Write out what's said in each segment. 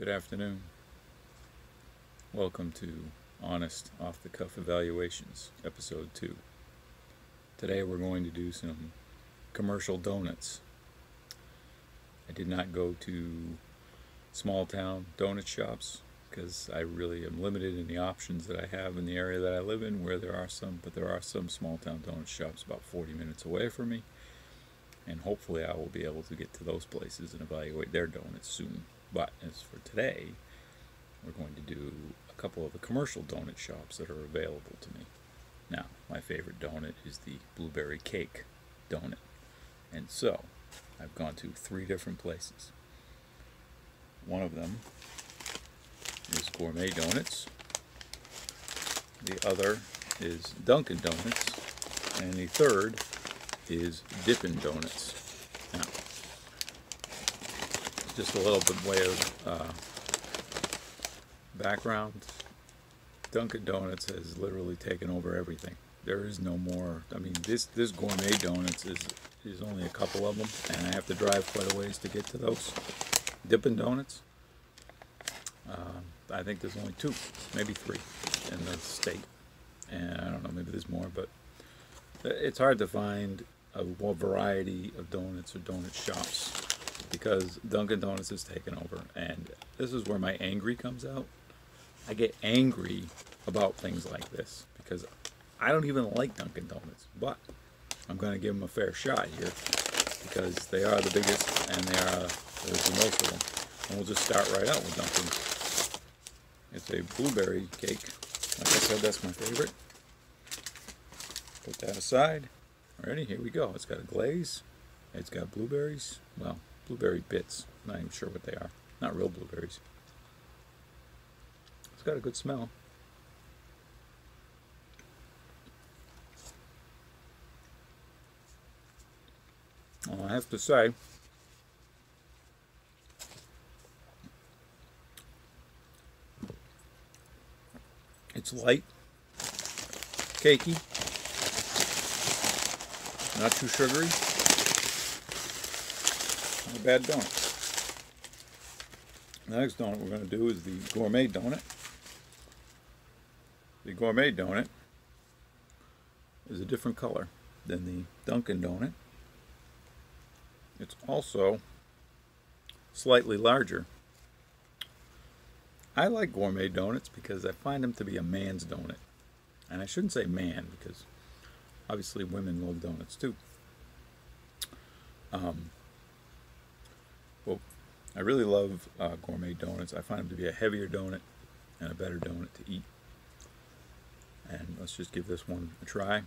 Good afternoon. Welcome to Honest Off the Cuff Evaluations, Episode 2. Today we're going to do some commercial donuts. I did not go to small town donut shops because I really am limited in the options that I have in the area that I live in, where there are some small town donut shops about 40 minutes away from me, and hopefully I will be able to get to those places and evaluate their donuts soon. But as for today, we're going to do a couple of the commercial donut shops that are available to me. Now, my favorite donut is the blueberry cake donut. And so, I've gone to 3 different places. One of them is Gourmet Donuts. The other is Dunkin' Donuts. And the third is Dippin' Donuts. Now, just a little bit way of background. Dunkin' Donuts has literally taken over everything. There is no more. I mean, this Gourmet Donuts is only a couple of them, and I have to drive quite a ways to get to those. Dippin' Donuts, I think there's only 2, maybe 3 in the state, and I don't know, maybe there's more, but it's hard to find a variety of donuts or donut shops because Dunkin' Donuts has taken over, and this is where my angry comes out. I get angry about things like this because I don't even like Dunkin' Donuts, but I'm going to give them a fair shot here because they are the biggest and there's the most of them. And we'll just start right out with Dunkin'. It's a blueberry cake. Like I said, that's my favorite. Put that aside. Alrighty, here we go. It's got a glaze. It's got blueberries. Well, blueberry bits. I'm not even sure what they are. Not real blueberries. It's got a good smell. Well, I have to say, it's light, cakey, not too sugary, not a bad donut. The next donut we're going to do is the Gourmet Donut. The Gourmet Donut is a different color than the Dunkin' Donut. It's also slightly larger. I like Gourmet Donuts because I find them to be a man's donut. And I shouldn't say man because obviously women love donuts too. Well, I really love Gourmet Donuts. I find them to be a heavier donut and a better donut to eat. And let's just give this one a try.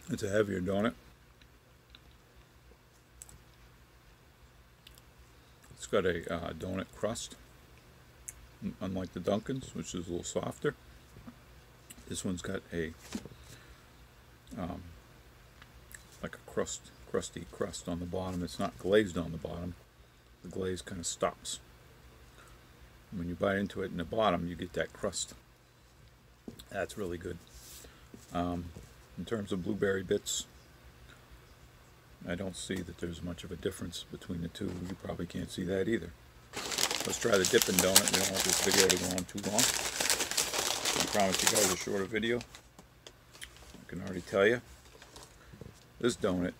It's a heavier donut. It's got a donut crust, unlike the Dunkin's, which is a little softer. This one's got a like a crusty crust on the bottom. It's not glazed on the bottom. The glaze kind of stops. When you bite into it in the bottom, you get that crust. That's really good. In terms of blueberry bits, I don't see that there's much of a difference between the two. You probably can't see that either. Let's try the Dippin' Donut. We don't want this video to go on too long. I promise you guys a shorter video. I can already tell you. This donut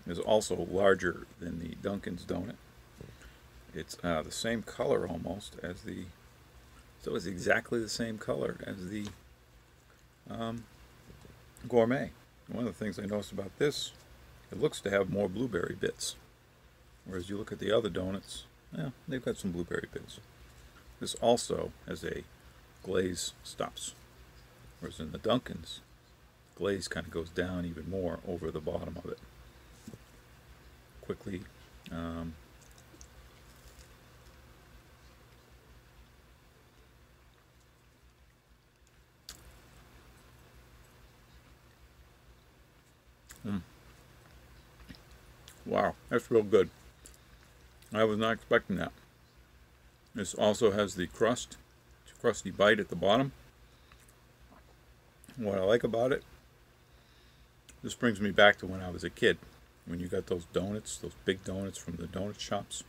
is also larger than the Dunkin's donut. It's the same color almost as the... So it's exactly the same color as the Gourmet. One of the things I noticed about this, it looks to have more blueberry bits. Whereas you look at the other donuts, yeah, they've got some blueberry bits. This also has a glaze stops. Whereas in the Dunkin's, glaze kind of goes down even more over the bottom of it. Quickly, wow, that's real good. I was not expecting that. This also has the crust, crusty bite at the bottom. What I like about it, this brings me back to when I was a kid. When you got those donuts, those big donuts from the donut shops,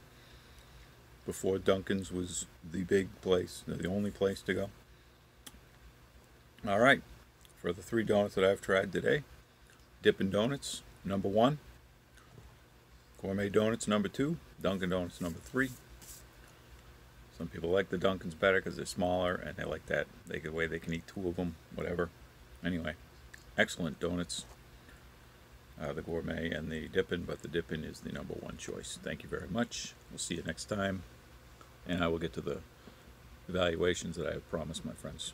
before Dunkin's was the big place, the only place to go. All right, for the 3 donuts that I've tried today, Dippin' Donuts, number 1. Gourmet Donuts, number 2. Dunkin' Donuts, number 3. Some people like the Dunkin's better because they're smaller and they like that. The way they can eat 2 of them, whatever. Anyway, excellent donuts. The Gourmet and the Dippin', but the Dippin' is the number 1 choice. Thank you very much. We'll see you next time. And I will get to the evaluations that I have promised my friends.